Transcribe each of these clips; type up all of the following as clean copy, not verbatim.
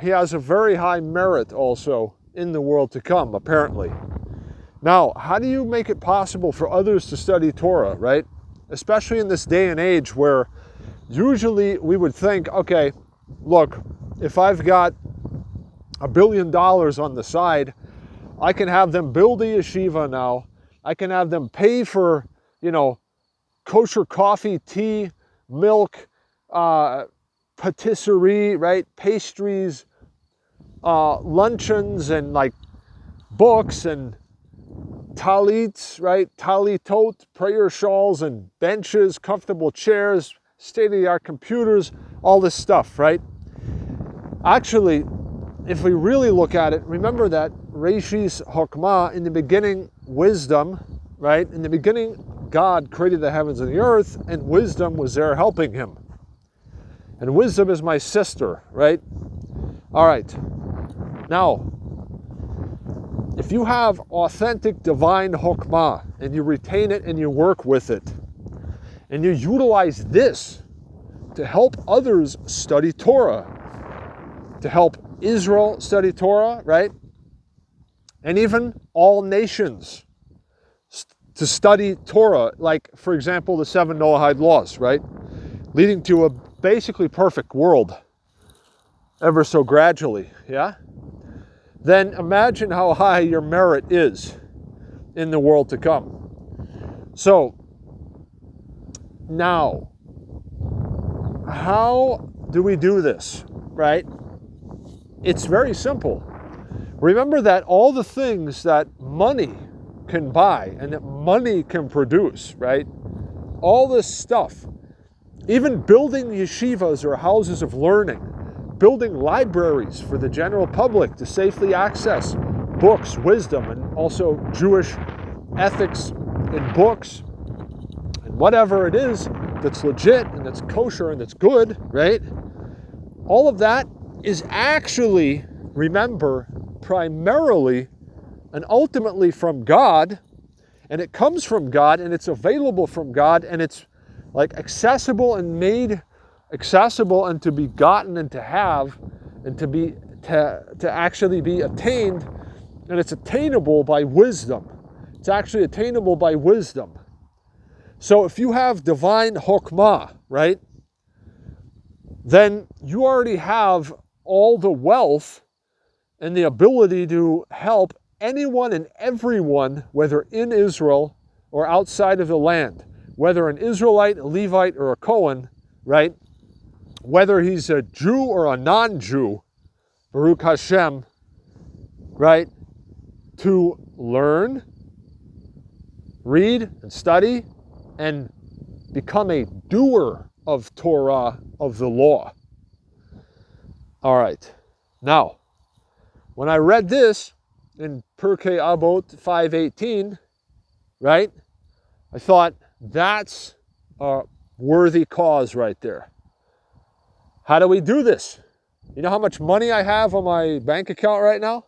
he has a very high merit also in the world to come, apparently. Now, how do you make it possible for others to study Torah, right? Especially in this day and age where usually we would think, okay, look, if I've got $1 billion on the side, I can have them build a yeshiva now. I can have them pay for, kosher coffee, tea, milk, patisserie, right? Pastries, luncheons, and like books and talits, right? Talitot, prayer shawls and benches, comfortable chairs, state-of-the-art computers, all this stuff, right? Actually, if we really look at it, remember that Reshis Hokmah, in the beginning, wisdom, right? In the beginning, God created the heavens and the earth, and wisdom was there helping him. And wisdom is my sister, right? All right. Now, if you have authentic divine Hokmah, and you retain it and you work with it, and you utilize this to help others study Torah, to help Israel study Torah, right? And even all nations to study Torah, like, for example, the 7 Noahide laws, right? Leading to a basically perfect world, ever so gradually, yeah? Then imagine how high your merit is in the world to come. So, now, how do we do this, right? It's very simple. Remember that all the things that money can buy and that money can produce, right? All this stuff, even building yeshivas or houses of learning, building libraries for the general public to safely access books, wisdom, and also Jewish ethics in books, and whatever it is that's legit and that's kosher and that's good, right? All of that is actually, remember, primarily and ultimately from God, and it comes from God, and it's available from God, and it's like accessible and made accessible and to be gotten and to have and to actually be attained, and it's attainable by wisdom. It's actually attainable by wisdom. So if you have divine Hokmah, right, then you already have all the wealth and the ability to help anyone and everyone, whether in Israel or outside of the land, whether an Israelite, a Levite, or a Cohen, right? Whether he's a Jew or a non-Jew, Baruch Hashem, right? To learn, read, and study, and become a doer of Torah, of the law. All right. Now, when I read this in Pirkei Avot 5:18, right, I thought that's a worthy cause right there. How do we do this? You know how much money I have on my bank account right now?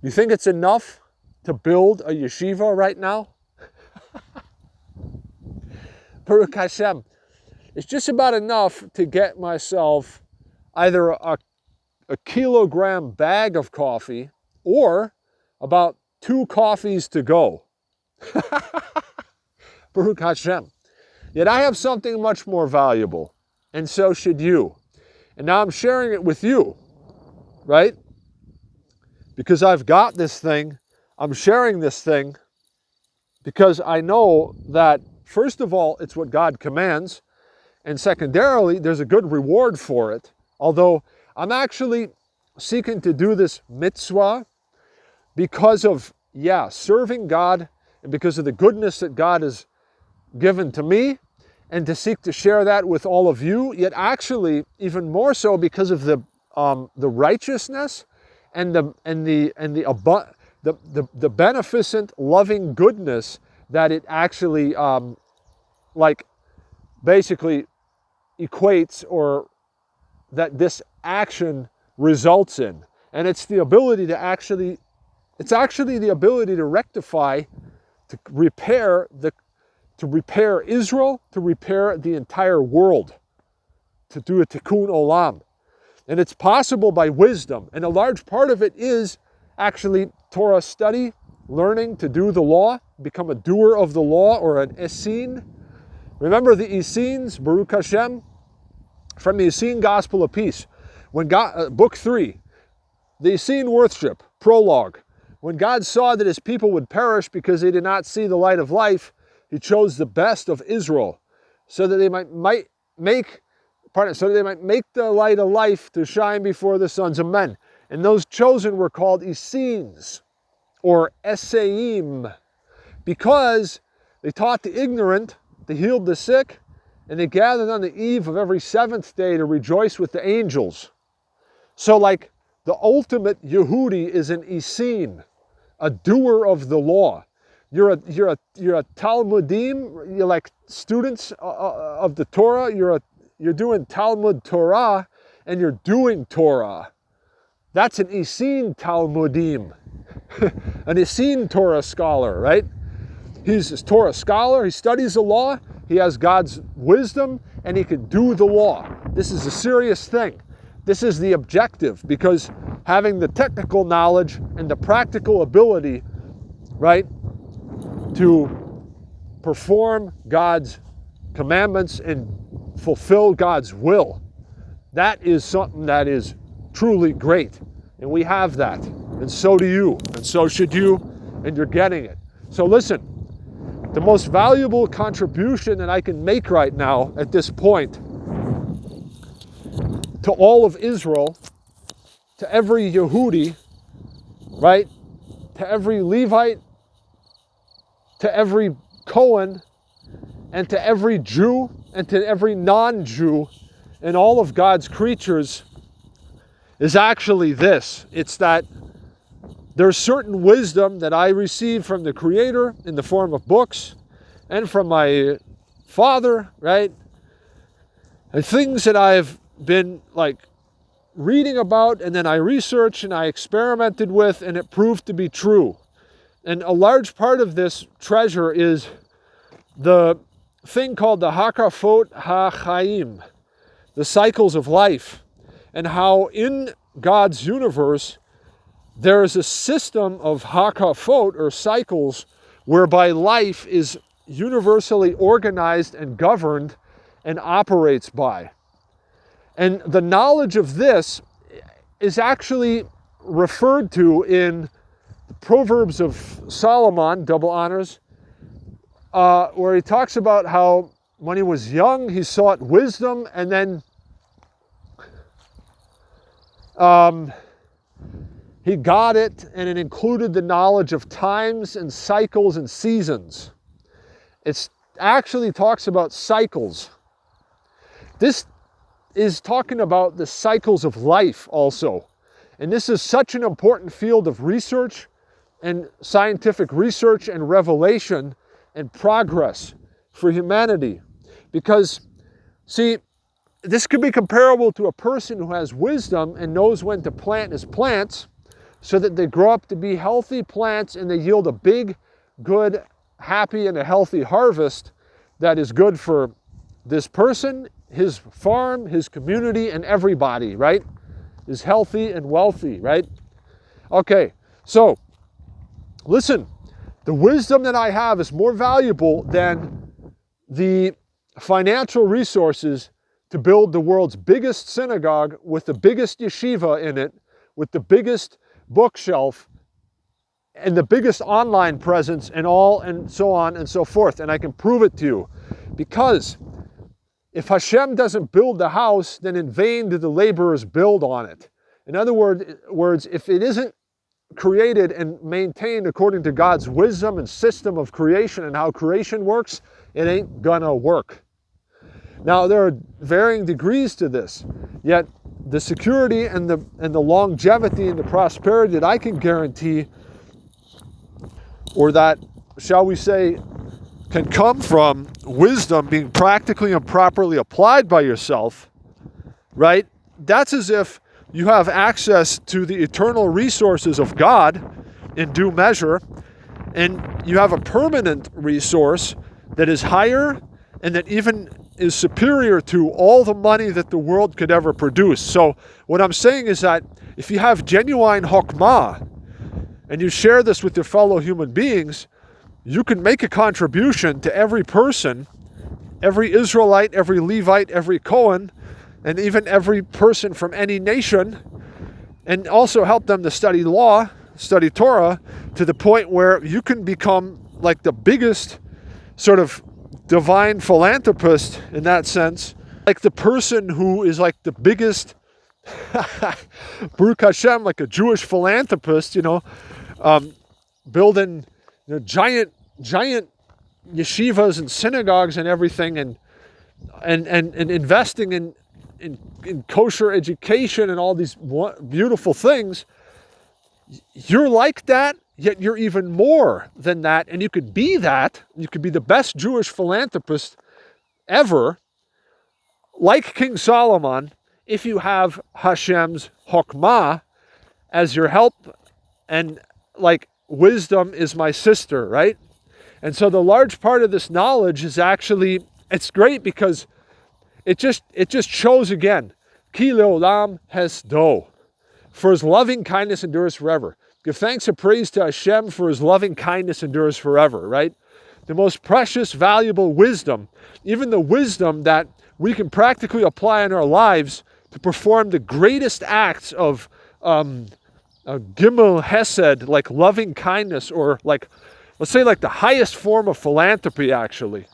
You think it's enough to build a yeshiva right now? Baruch Hashem. It's just about enough to get myself either a kilogram bag of coffee or about 2 coffees to go. Baruch Hashem. Yet I have something much more valuable, and so should you. And now I'm sharing it with you, right? Because I've got this thing, I'm sharing this thing because I know that, first of all, it's what God commands, and secondarily, there's a good reward for it. Although I'm actually seeking to do this mitzvah because of, serving God, and because of the goodness that God has given to me, and to seek to share that with all of you, yet actually even more so because of the righteousness and the beneficent, loving goodness that it actually basically equates, or that this action results in. And it's the ability to actually, it's actually the ability to rectify, to repair Israel, to repair the entire world, to do a tikkun olam. And it's possible by wisdom. And a large part of it is actually Torah study, learning to do the law, become a doer of the law, or an Essene. Remember the Essenes, Baruch Hashem? From the Essene Gospel of Peace. When God, Book 3, the Essene worship, prologue. When God saw that his people would perish because they did not see the light of life, he chose the best of Israel so that they might make the light of life to shine before the sons of men. And those chosen were called Essenes, or Esseim, because they taught the ignorant, they healed the sick, and they gathered on the eve of every seventh day to rejoice with the angels. So like the ultimate Yehudi is an Essene, a doer of the law. You're a Talmudim, you're like students of the Torah, you're doing Talmud Torah, and you're doing Torah. That's an Essene Talmudim, an Essene Torah scholar, right? He's a Torah scholar, he studies the law, he has God's wisdom, and he can do the law. This is a serious thing. This is the objective, because having the technical knowledge and the practical ability, right, to perform God's commandments and fulfill God's will, that is something that is truly great. And we have that. And so do you. And so should you. And you're getting it. So listen, the most valuable contribution that I can make right now at this point to all of Israel, to every Yehudi, right, to every Levite, to every Cohen, and to every Jew, and to every non-Jew, and all of God's creatures, is actually this. It's that there's certain wisdom that I received from the Creator in the form of books, and from my Father, right, and things that I've been like reading about, and then I researched and I experimented with, and it proved to be true. And a large part of this treasure is the thing called the Hakafot HaChaim, the cycles of life, and how in God's universe there is a system of Hakafot, or cycles, whereby life is universally organized and governed and operates by. And the knowledge of this is actually referred to in the Proverbs of Solomon, double honors, where he talks about how when he was young, he sought wisdom, and then he got it, and it included the knowledge of times and cycles and seasons. It actually talks about cycles. This is talking about the cycles of life also. And this is such an important field of research and scientific research and revelation and progress for humanity. Because, see, this could be comparable to a person who has wisdom and knows when to plant his plants so that they grow up to be healthy plants and they yield a big, good, happy, and a healthy harvest that is good for this person, his farm, his community, and everybody, right? Is healthy and wealthy, right? Okay, so listen, the wisdom that I have is more valuable than the financial resources to build the world's biggest synagogue with the biggest yeshiva in it, with the biggest bookshelf and the biggest online presence and all, and so on and so forth. And I can prove it to you. Because if Hashem doesn't build the house, then in vain do the laborers build on it. In other words, if it isn't created and maintained according to God's wisdom and system of creation and how creation works, it ain't gonna work. Now, there are varying degrees to this, yet the security and the longevity and the prosperity that I can guarantee, or that, shall we say, can come from wisdom being practically and properly applied by yourself, right? That's as if you have access to the eternal resources of God in due measure, and you have a permanent resource that is higher and that even is superior to all the money that the world could ever produce. So what I'm saying is that if you have genuine Chokmah and you share this with your fellow human beings, you can make a contribution to every person, every Israelite, every Levite, every Cohen, and even every person from any nation, and also help them to study law, study Torah, to the point where you can become like the biggest sort of divine philanthropist in that sense, like the person who is like the biggest Baruch Hashem, like a Jewish philanthropist, building giant yeshivas and synagogues and everything, and investing in kosher education and all these beautiful things. You're like that, yet you're even more than that, and you could be that. You could be the best Jewish philanthropist ever, like King Solomon, if you have Hashem's Chokmah as your help, and like wisdom is my sister, right? And so the large part of this knowledge is actually, it's great because it just shows again, Ki leolam hesdo, for his loving kindness endures forever. Give thanks and praise to Hashem, for his loving kindness endures forever, right? The most precious, valuable wisdom, even the wisdom that we can practically apply in our lives to perform the greatest acts of gimel hesed, like loving kindness, or like, let's say like the highest form of philanthropy actually,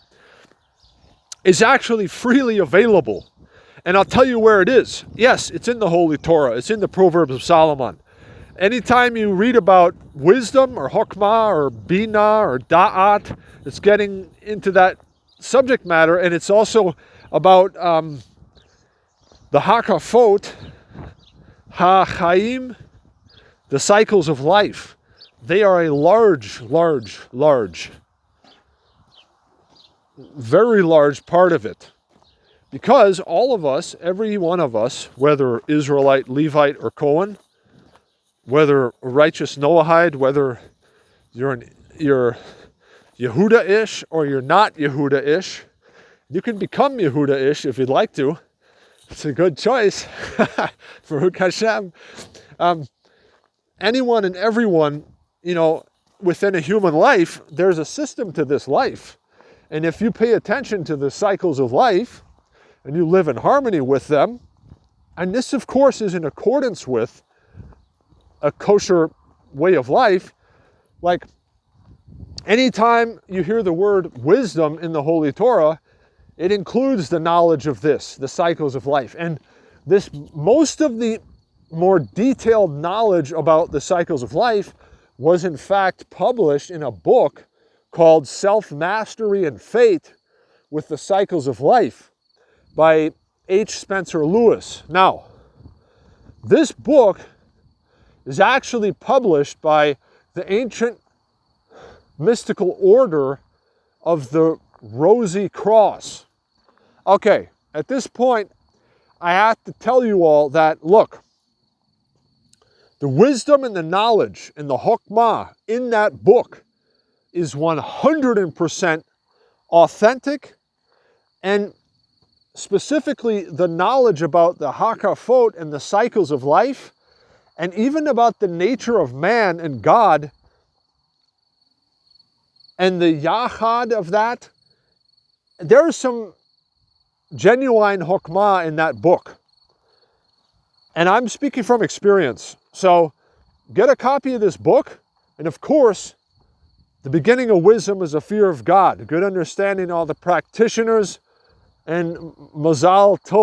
is actually freely available. And I'll tell you where it is. Yes, it's in the Holy Torah. It's in the Proverbs of Solomon. Anytime you read about wisdom or Chokmah or Bina or Da'at, it's getting into that subject matter. And it's also about the Hakafot, HaChaim, the cycles of life. They are a large, very large part of it. Because all of us, every one of us, whether Israelite, Levite, or Cohen, whether righteous Noahide, whether you're Yehuda-ish or you're not Yehuda-ish, you can become Yehuda-ish if you'd like to. It's a good choice. Baruch Hashem. Anyone and everyone, within a human life, there's a system to this life. And if you pay attention to the cycles of life, and you live in harmony with them, and this of course is in accordance with a kosher way of life, like anytime you hear the word wisdom in the Holy Torah, it includes the knowledge of this, the cycles of life. And this, most of the more detailed knowledge about the cycles of life was in fact published in a book called Self-Mastery and Fate with the Cycles of Life by H. Spencer Lewis. Now, this book is actually published by the ancient mystical order of the Rosy Cross. Okay, at this point, I have to tell you all that, look, the wisdom and the knowledge and the Chokmah in that book is 100% authentic, and specifically the knowledge about the Hakafot and the cycles of life, and even about the nature of man and God, and the Yachad of that. There's some genuine Chokmah in that book. And I'm speaking from experience. So get a copy of this book, and of course, the beginning of wisdom is a fear of God, a good understanding of all the practitioners, and Mazal Tov.